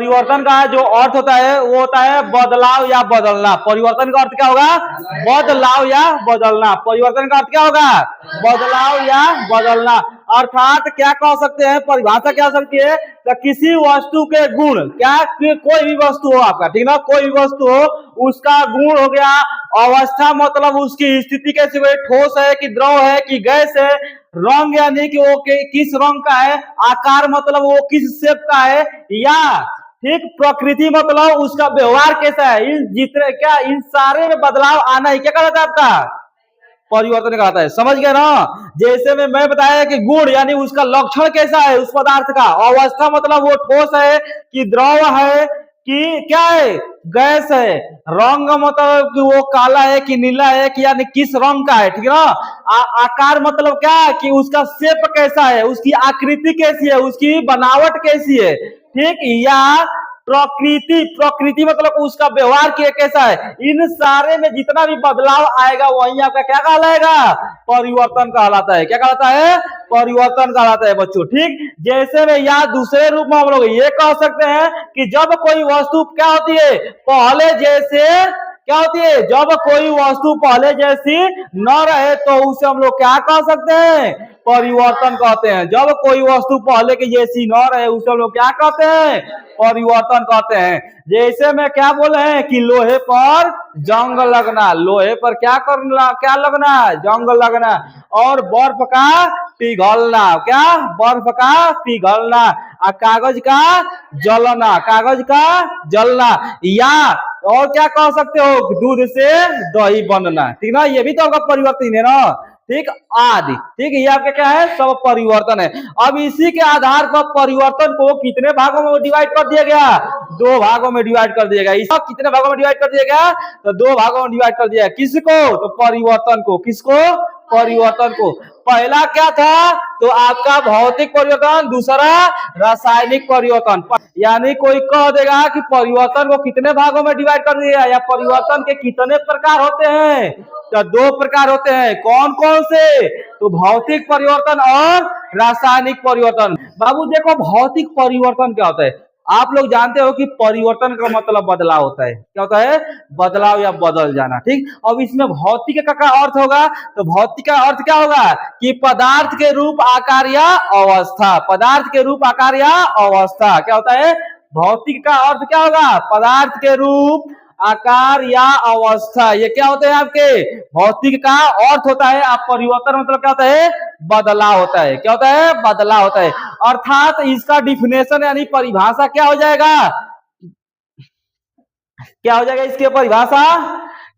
परिवर्तन का जो अर्थ होता है वो होता है बदलाव या बदलना। परिवर्तन का अर्थ क्या होगा? बदलाव या बदलना। परिवर्तन का अर्थ क्या होगा? बदलाव या बदलना। अर्थात क्या कह सकते हैं, परिभाषा क्या हो सकती है? तो किसी वस्तु के गुण, क्या कोई भी वस्तु हो आपका, ठीक ना, कोई भी वस्तु हो उसका गुण हो गया। अवस्था मतलब उसकी स्थिति कैसी हुई, ठोस है कि द्रव है कि गैस है। रंग यानी कि वो किस रंग का है। आकार मतलब वो किस शेप का है। या ठीक प्रकृति मतलब उसका व्यवहार कैसा है। इन जितने क्या इन सारे में बदलाव आना ही क्या कहता है आपका? परिवर्तन कहता है। समझ गए ना? जैसे में मैं बताया कि गुण यानी उसका लक्षण कैसा है उस पदार्थ का। अवस्था मतलब वो ठोस है कि द्रव है कि क्या है, गैस है। रंग मतलब कि वो काला है कि नीला है कि यानी किस रंग का है, ठीक है ना। आकार मतलब क्या कि उसका शेप कैसा है, उसकी आकृति कैसी है, उसकी बनावट कैसी है, ठीक। या प्रकृति, प्रकृति मतलब उसका व्यवहार कैसा है। इन सारे में जितना भी बदलाव आएगा वही आपका क्या कहलाएगा? परिवर्तन कहलाता है। क्या कहलाता है? परिवर्तन कहलाता है बच्चों, ठीक। जैसे में या दूसरे रूप में हम लोग ये कह सकते हैं कि जब कोई वस्तु क्या होती है, पहले जैसे क्या होती है, जब कोई वस्तु पहले जैसी न रहे तो उसे हम लोग क्या कह सकते हैं? परिवर्तन कहते हैं। जब कोई वस्तु पहले की जैसी न रहे उसे हम लोग क्या कहते हैं? परिवर्तन कहते हैं। जैसे में क्या बोले हैं कि लोहे पर जंग लगना, लोहे पर क्या करना, क्या लगना, जंग लगना। और बर्फ का पिघलना, क्या, बर्फ का पिघलना। कागज का जलना, कागज का जलना। या और क्या कह सकते हो, दूध से दही बनना, ठीक ना, ये भी तो आपका परिवर्तन है ना, ठीक, आदि, ठीक। ये आपके क्या है, सब परिवर्तन है। अब इसी के आधार पर परिवर्तन को कितने भागों में डिवाइड कर दिया गया? 2 भागों में डिवाइड कर दिया गया। इसको कितने भागों में डिवाइड कर दिया गया? तो 2 भागों में डिवाइड कर दिया। किसको? तो परिवर्तन को। किसको? परिवर्तन को। पहला क्या था? तो आपका भौतिक परिवर्तन, दूसरा रासायनिक परिवर्तन। यानी कोई कह देगा कि परिवर्तन को कितने भागों में डिवाइड कर दिया, या परिवर्तन के कितने प्रकार होते हैं? तो 2 प्रकार होते हैं। कौन कौन से? तो भौतिक परिवर्तन और रासायनिक परिवर्तन। बाबू देखो, भौतिक परिवर्तन क्या होता है? आप लोग जानते हो कि परिवर्तन का मतलब बदलाव होता है। क्या होता है? बदलाव या बदल जाना, ठीक। अब इसमें भौतिक का अर्थ होगा, तो भौतिक का अर्थ क्या होगा कि पदार्थ के रूप, आकार या अवस्था। पदार्थ के रूप, आकार या अवस्था। क्या होता है? भौतिक का अर्थ क्या होगा? पदार्थ के रूप, आकार या अवस्था। ये क्या होते हैं आपके? भौतिक का अर्थ होता है। आप परिवर्तन मतलब क्या होता है? बदलाव होता है। क्या होता है? बदलाव होता है। अर्थात इसका डिफिनेशन यानी परिभाषा क्या हो जाएगा? क्या हो जाएगा इसकी परिभाषा?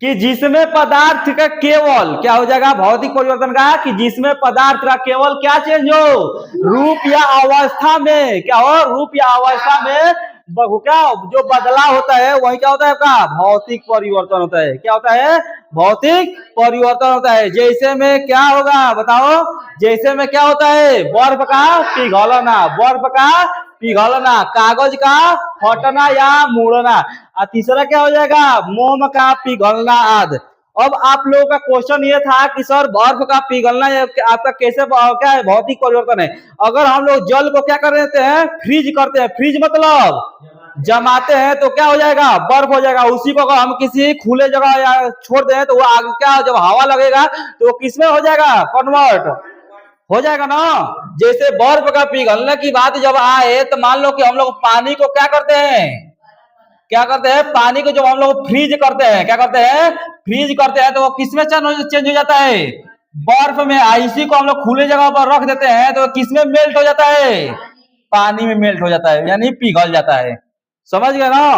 कि जिसमें पदार्थ का केवल क्या हो जाएगा भौतिक परिवर्तन का, कि जिसमें पदार्थ का केवल क्या चेंज हो, रूप या अवस्था में, क्या हो, रूप या अवस्था में क्या जो बदलाव होता है वही क्या होता है आपका? भौतिक परिवर्तन होता है। क्या होता है? भौतिक परिवर्तन होता है। जैसे में क्या होगा बताओ? जैसे में क्या होता है? बर्फ का पिघलना, बर्फ का पिघलना, कागज का फटना या मुड़ना। और तीसरा क्या हो जाएगा? मोम का पिघलना आदि। अब आप लोगों का क्वेश्चन ये था कि सर बर्फ का पिघलना आपका कैसे क्या है? भौतिक परिवर्तन है। अगर हम लोग जल को क्या कर देते हैं? फ्रीज करते हैं। फ्रीज मतलब जमाते हैं तो क्या हो जाएगा? बर्फ हो जाएगा। उसी को अगर हम किसी खुले जगह या छोड़ दें तो वो आगे क्या, जब हवा लगेगा तो किसमें हो जाएगा? कन्वर्ट हो जाएगा ना। जैसे बर्फ का पिघलने की बात जब आए तो मान लो कि हम लोग पानी को क्या करते हैं? क्या करते हैं? पानी को जब हम लोग फ्रीज करते हैं, क्या करते हैं? फ्रीज करते हैं तो वो किसमें चेंज हो जाता है? बर्फ में। इसी को हम लोग खुले जगह पर रख देते हैं तो किसमें मेल्ट हो जाता है? पानी में मेल्ट हो जाता है, यानी पिघल जाता है। समझ गए ना?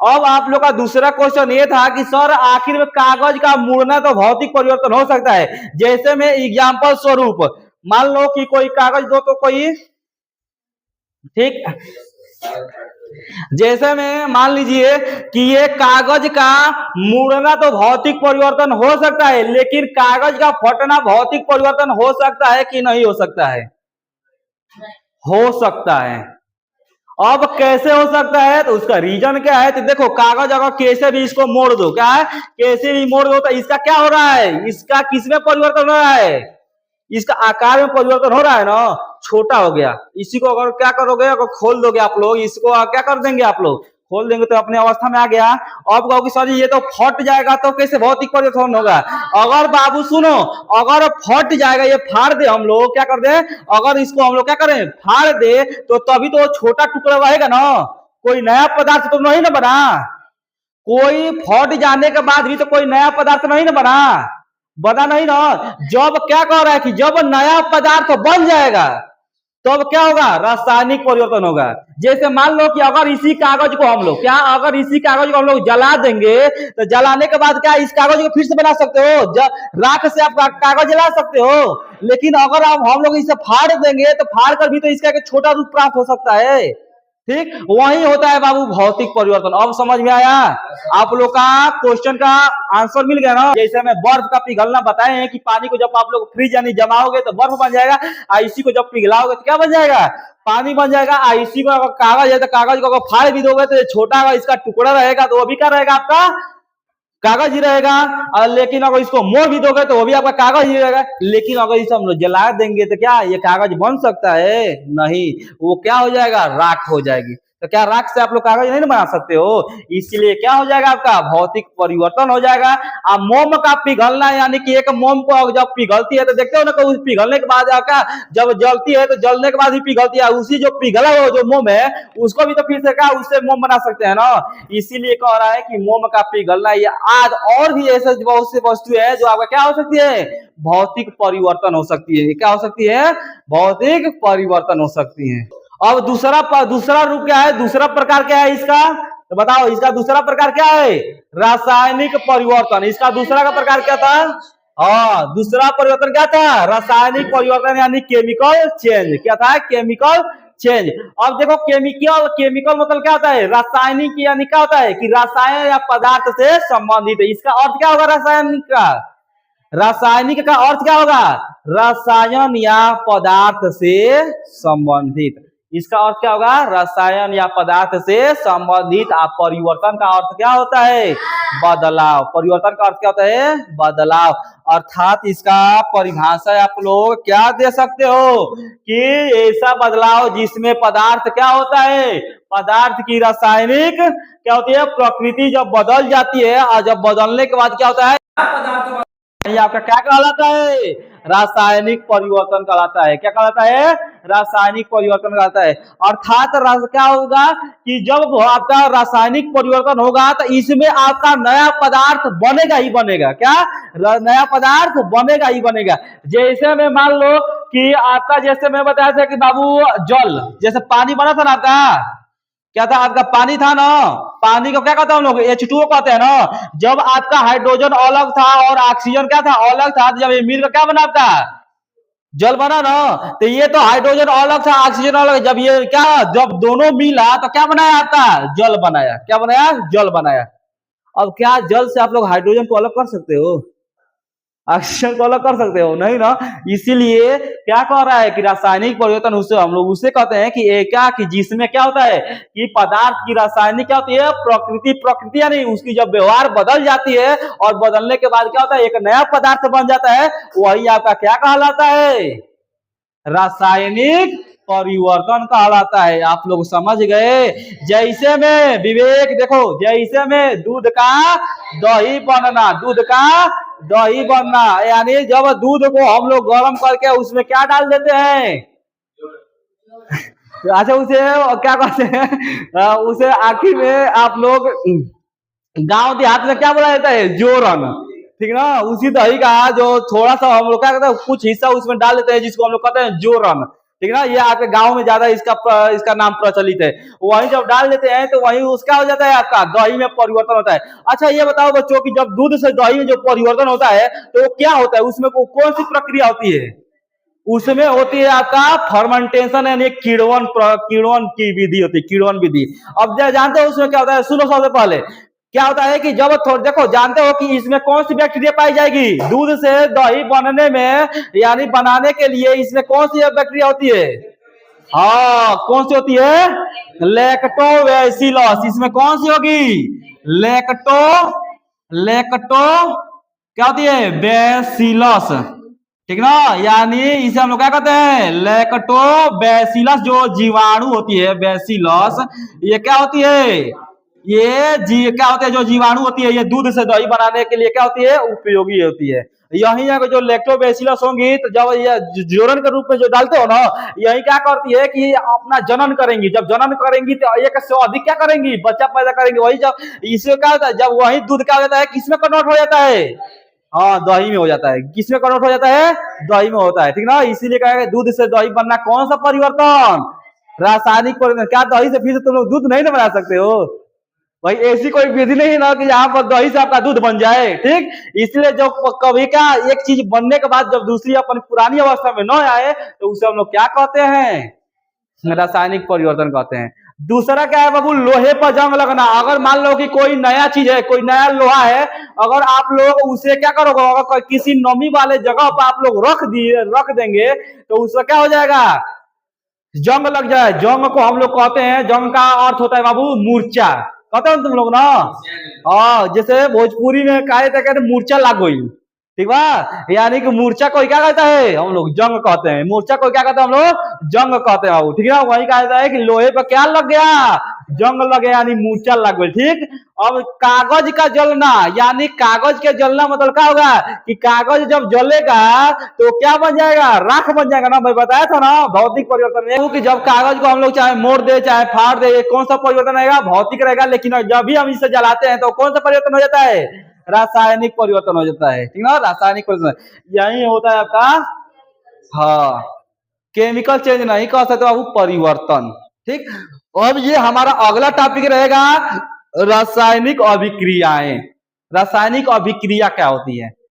अब आप लोग का दूसरा क्वेश्चन ये था कि सर आखिर में कागज का मुड़ना तो भौतिक परिवर्तन हो सकता है। जैसे में एग्जाम्पल स्वरूप मान लो कि कोई कागज दो तो कोई, ठीक, जैसे में मान लीजिए कि ये कागज का मुड़ना तो भौतिक परिवर्तन हो सकता है, लेकिन कागज का फटना भौतिक परिवर्तन हो सकता है कि नहीं हो सकता है? हो सकता है। अब कैसे हो सकता है? तो उसका रीजन क्या है? तो देखो, कागज अगर कैसे भी इसको मोड़ दो, क्या है, कैसे भी मोड़ दो तो इसका क्या हो रहा है? इसका किसमें परिवर्तन हो रहा है? इसका आकार में परिवर्तन हो रहा है ना। छोटा हो गया। इसी को अगर क्या करोगे, अगर खोल दोगे आप लोग, इसको क्या कर देंगे आप लोग, खोल देंगे तो अपने अवस्था में आ गया। अब कहोगे सर ये तो फट जाएगा तो कैसे भौतिक परिवर्तन होगा। अगर बाबू सुनो, अगर फट जाएगा, ये फाड़ दे हम लोग, क्या कर दे, अगर इसको हम लोग क्या करें, फाड़ दे, तो तभी तो छोटा टुकड़ा रहेगा ना, कोई नया पदार्थ तो नहीं ना बना। कोई फट जाने के बाद भी तो कोई नया पदार्थ नहीं ना बना, बना नहीं ना। जब क्या कह रहा है कि जब नया पदार्थ बन जाएगा तब क्या होगा, रासायनिक परिवर्तन होगा। जैसे मान लो कि अगर इसी कागज को हम लोग क्या, अगर इसी कागज को हम लोग जला देंगे तो जलाने के बाद क्या इस कागज को फिर से बना सकते हो, राख से आप कागज जला सकते हो। लेकिन अगर हम लोग इसे फाड़ देंगे तो फाड़ कर भी तो इसका एक छोटा रूप प्राप्त हो सकता है। ठीक वही होता है बाबू भौतिक परिवर्तन। अब समझ में आया आप लोग का क्वेश्चन का आंसर मिल गया ना। जैसे हमें बर्फ का पिघलना बताए हैं कि पानी को जब आप लोग फ्रिज यानी जमाओगे तो बर्फ बन जाएगा, इसी को जब पिघलाओगे तो क्या बन जाएगा, पानी बन जाएगा। इसी को अगर कागज है तो कागज को अगर फाड़ भी दोगे तो छोटा इसका टुकड़ा रहेगा तो वो भी क्या रहेगा, आपका कागज ही रहेगा। और लेकिन अगर इसको मोड़ भी दोगे तो वो भी आपका कागज ही रहेगा। लेकिन अगर इसे हम लोग जला देंगे तो क्या ये कागज बन सकता है, नहीं, वो क्या हो जाएगा, राख हो जाएगी। तो क्या राख से आप लोग कागज नहीं बना सकते हो, इसीलिए क्या हो जाएगा, आपका भौतिक परिवर्तन हो जाएगा। अब मोम का पिघलना यानी कि एक मोम को जब पिघलती है तो देखते हो ना, उस पिघलने के बाद क्या जब जलती है तो जलने के बाद ही पिघलती है, उसी जो पिघला हुआ जो मोम है उसको भी तो फिर से क्या उससे मोम बना सकते हैं ना। इसीलिए कह रहा है कि मोम का पिघलना, ये आज और भी ऐसे बहुत सी वस्तु है जो आपका क्या हो सकती है, भौतिक परिवर्तन हो सकती है। क्या हो सकती है, भौतिक परिवर्तन हो सकती है। अब दूसरा रूप क्या है, दूसरा प्रकार क्या है इसका, तो बताओ इसका दूसरा प्रकार क्या है, रासायनिक परिवर्तन। इसका दूसरा का प्रकार क्या था, हाँ दूसरा परिवर्तन क्या था, रासायनिक परिवर्तन यानी केमिकल चेंज। क्या था, केमिकल चेंज। अब देखो केमिकल मतलब क्या होता है, रासायनिक यानी क्या होता है कि रसायन या पदार्थ से संबंधित है। इसका अर्थ क्या होगा रासायनिक का, रासायनिक का अर्थ क्या होगा, रसायन या पदार्थ से संबंधित। इसका अर्थ क्या होगा, रसायन या पदार्थ से संबंधित। परिवर्तन का अर्थ क्या होता है, बदलाव। परिवर्तन का अर्थ क्या होता है, बदलाव। अर्थात इसका परिभाषा आप लोग क्या दे सकते हो कि ऐसा बदलाव जिसमें पदार्थ क्या होता है, पदार्थ की रासायनिक क्या होती है, प्रकृति जब बदल जाती है, और जब बदलने के बाद क्या होता है, पदार्थ ये आपका क्या कहलाता है, रासायनिक परिवर्तन कहलाता है। क्या कहलाता है, रासायनिक परिवर्तन कहलाता है। अर्थात क्या होगा कि जब आपका रासायनिक परिवर्तन होगा तो इसमें आपका नया पदार्थ बनेगा ही बनेगा। क्या, नया पदार्थ बनेगा ही बनेगा। जैसे में मान लो कि आपका, जैसे मैं बताया था कि बाबू जल, जैसे पानी बना था ना आपका, क्या था आपका, पानी था ना, पानी को क्या कहते हैं हम लोग, H2O कहते हैं ना। जब आपका हाइड्रोजन अलग था और ऑक्सीजन क्या था, अलग था, जब ये मिलकर क्या बना आपका, जल बना ना। तो ये तो हाइड्रोजन अलग था, ऑक्सीजन अलग, जब ये क्या, जब दोनों मिला तो क्या बनाया आपका, जल बनाया। क्या बनाया, जल बनाया। अब क्या जल से आप लोग हाइड्रोजन को अलग कर सकते हो, ऑक्सीजन को अलग कर सकते हो, नहीं ना। इसीलिए क्या कह रहा है कि रासायनिक परिवर्तन उससे हम लोग उसे कहते हैं कि क्या, कि जिसमें क्या होता है कि पदार्थ की रासायनिक क्या होती है, प्रकृति यानी उसकी जब व्यवहार बदल जाती है और बदलने के बाद क्या होता है, एक नया पदार्थ बन जाता है, वही आपका क्या कहलाता है, रासायनिक परिवर्तन कहलाता है। आप लोग समझ गए। जैसे में विवेक देखो, जैसे में दूध का दही बनना, दूध का दही बनना यानी जब दूध को हम लोग गर्म करके उसमें क्या डाल देते हैं, अच्छा उसे क्या कहते हैं, उसे आखिर में आप लोग गांव देहात में क्या बोला जाता है, जोरन। ठीक ना, उसी दही का जो थोड़ा सा हम लोग क्या कहते हैं, कुछ हिस्सा उसमें डाल देते हैं जिसको हम लोग कहते हैं जोरन। ठीक ना, ये आपके गांव में ज्यादा इसका नाम प्रचलित है। वहीं जब डाल देते हैं तो वहीं उसका हो जाता है, आपका दही में परिवर्तन होता है। अच्छा ये बताओ बच्चों की जब दूध से दही में जो परिवर्तन होता है तो वो क्या होता है, उसमें कौन सी प्रक्रिया होती है, उसमें होती है आपका फर्मेंटेशन यानी किण्वन की विधि होती है, किण्वन विधि। अब जानते हो उसमें क्या होता है, सुनो सबसे पहले क्या होता है कि जब देखो जानते हो कि इसमें कौन सी बैक्टीरिया पाई जाएगी, दूध से दही बनने में यानी बनाने के लिए इसमें कौन सी बैक्टीरिया होती है, हाँ कौन सी होती है, लैक्टोबैसिलस। इसमें कौन सी होगी, लैक्टो क्या होती है, बैसिलस। ठीक ना। यानी इसे हम लोग क्या कहते हैं, लैक्टोबैसिलस जो जीवाणु होती है, बैसिलस, ये क्या होती है, ये क्या होती है, जो जीवाणु होती है, ये दूध से दही बनाने के लिए क्या होती है, उपयोगी होती है। यही अगर जो लैक्टोबैसिलस होंगी तो जब ये जोड़न के रूप में जो डालते हो ना, यही क्या करती है कि अपना जनन करेंगी। जब जनन करेंगी तो एक से अधिक क्या करेंगी, बच्चा पैदा करेंगी। वही जब इससे क्या होता है, जब वही दूध क्या हो जाता है, किसमें कन्वर्ट हो जाता है, हाँ दही में हो जाता है। किसमें कन्वर्ट हो जाता है, दही में होता है। ठीक ना। इसीलिए कहा है दूध से दही बनना कौन सा परिवर्तन, रासायनिक परिवर्तन। क्या दही से फिर से तुम लोग दूध नहीं ना बना सकते हो, भाई ऐसी कोई विधि नहीं ना कि यहाँ पर दही से आपका दूध बन जाए। ठीक, इसलिए जो कभी का एक चीज बनने के बाद जब दूसरी अपन पुरानी अवस्था में न आए तो उसे हम लोग क्या कहते हैं, रासायनिक परिवर्तन कहते हैं। दूसरा क्या है बाबू, लोहे पर जंग लगना। अगर मान लो कि कोई नया चीज है, कोई नया लोहा है, अगर आप लोग उसे क्या करोगे, अगर किसी नमी वाले जगह पर आप लोग रख देंगे तो उसका क्या हो जाएगा, जंग लग जाए। जंग को हम लोग कहते हैं, जंग का अर्थ होता है बाबू मूर्छा, कहते हो तुम लोग ना। हाँ, जैसे भोजपुरी में कहते मूर्छा लाग गई, ठीक बा। यानी कि मूर्छा को क्या कहता है, हम लोग जंग कहते हैं। मूर्छा को क्या कहते हैं, हम लोग जंग कहते हैं बाबू। ठीक है, वही कहता है कि लोहे पर क्या लग गया, जंग लग गया, यानी मूर्छा लग गई। ठीक। अब कागज का जलना, यानी कागज के जलना मतलब क्या होगा कि कागज जब जलेगा तो क्या बन जाएगा, राख बन जाएगा ना। मैं बताया था ना भौतिक परिवर्तन में कि जब कागज को हम लोग चाहे मोड़ दे चाहे फाड़ दे, कौन सा परिवर्तन आएगा, भौतिक रहेगा। लेकिन जब भी हम इसे जलाते हैं तो कौन सा परिवर्तन हो जाता है, रासायनिक परिवर्तन हो जाता है। ठीक ना, रासायनिक परिवर्तन यही होता है आपका। हाँ, केमिकल चेंज नहीं कह सकते बाबू, परिवर्तन। ठीक। अब ये हमारा अगला टॉपिक रहेगा, रासायनिक अभिक्रियाएं। रासायनिक अभिक्रिया क्या होती है।